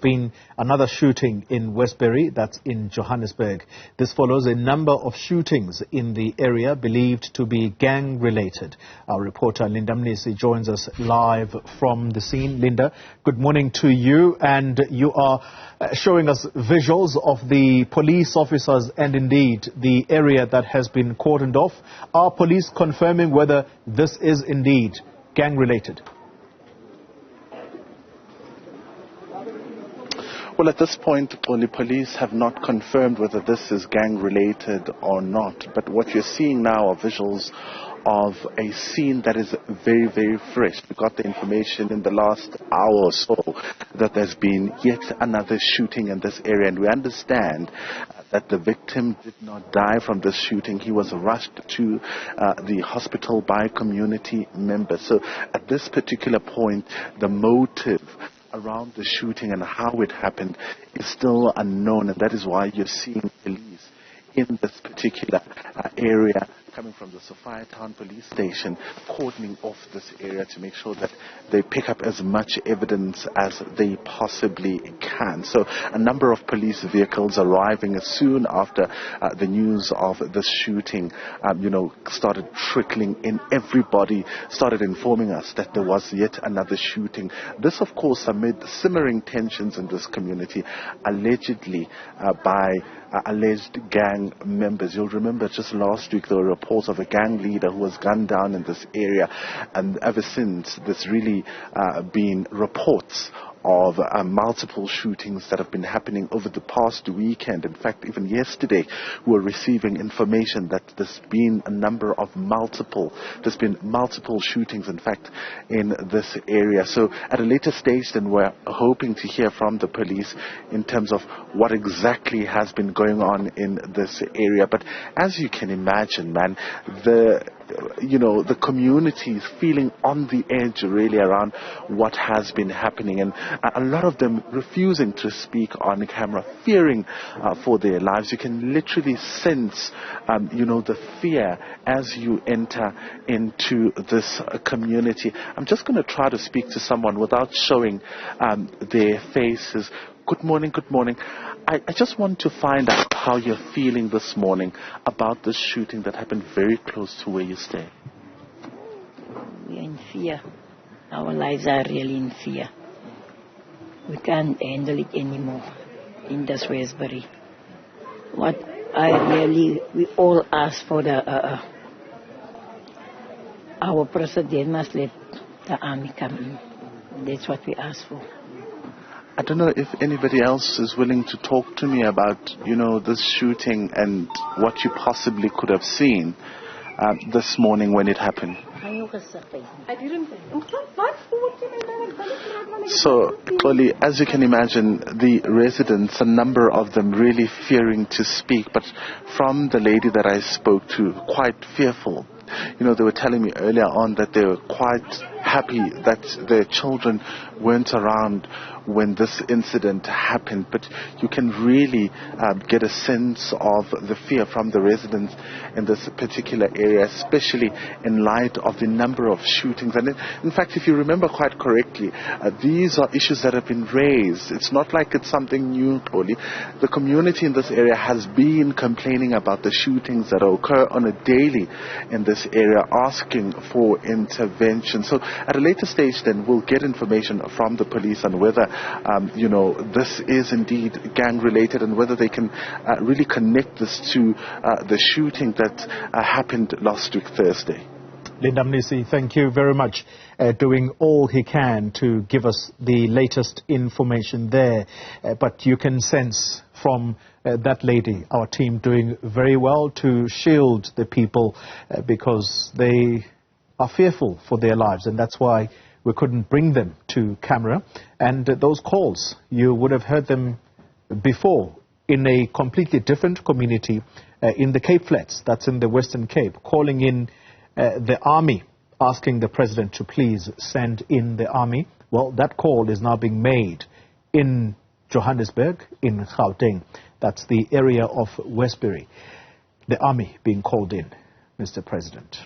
Been another shooting in Westbury, that's in Johannesburg. This follows a number of shootings in the area believed to be gang-related. Our reporter Linda Mnisi joins us live from the scene. Linda, good morning to you, and you are showing us visuals of the police officers and indeed the area that has been cordoned off. Are police confirming whether this is indeed gang-related? Well, at this point, only police have not confirmed whether this is gang-related or not. But what you're seeing now are visuals of a scene that is very, very fresh. We got the information in the last hour or so that there's been yet another shooting in this area. And we understand that the victim did not die from this shooting. He was rushed to the hospital by community members. So at this particular point, the motive around the shooting and how it happened is still unknown, and that is why you're seeing police in this particular area coming from the Sophia Town Police Station, cordoning off this area to make sure that they pick up as much evidence as they possibly can. So a number of police vehicles arriving soon after the news of this shooting, started trickling in. Everybody started informing us that there was yet another shooting. This, of course, amid simmering tensions in this community, allegedly by alleged gang members. You'll remember just last week there were reports of a gang leader who was gunned down in this area, and ever since there's really been reports of multiple shootings that have been happening over the past weekend. In fact, even yesterday we were receiving information that there's been multiple shootings, in fact, in this area. So at a later stage then we're hoping to hear from the police in terms of what exactly has been going on in this area. But as you can imagine, man, the community is feeling on the edge really around what has been happening, and a lot of them refusing to speak on camera, fearing for their lives. You can literally sense, the fear as you enter into this community. I'm just going to try to speak to someone without showing their faces. Good morning, good morning. I just want to find out how you're feeling this morning about this shooting that happened very close to where you stay. We're in fear. Our lives are really in fear. We can't handle it anymore in this Westbury. We all ask for our president must let the army come in. That's what we ask for. I don't know if anybody else is willing to talk to me about, this shooting and what you possibly could have seen this morning when it happened. So, Oli, as you can imagine, the residents, a number of them really fearing to speak, but from the lady that I spoke to, quite fearful. They were telling me earlier on that they were quite happy that their children weren't around when this incident happened, but you can really get a sense of the fear from the residents in this particular area, especially in light of the number of shootings. And in fact, if you remember quite correctly, these are issues that have been raised. It's not like it's something new, Toli. The community in this area has been complaining about the shootings that occur on a daily in this area, asking for intervention. So at a later stage then we'll get information from the police on whether this is indeed gang related and whether they can really connect this to the shooting that happened last week Thursday. Linda Mnisi, thank you very much. Doing all he can to give us the latest information there. But you can sense from that lady, our team doing very well to shield the people because they are fearful for their lives, and that's why we couldn't bring them to camera. And those calls, you would have heard them before in a completely different community in the Cape Flats, that's in the Western Cape, calling in the army, asking the president to please send in the army. Well, that call is now being made in Johannesburg, in Gauteng. That's the area of Westbury. The army being called in, Mr. President.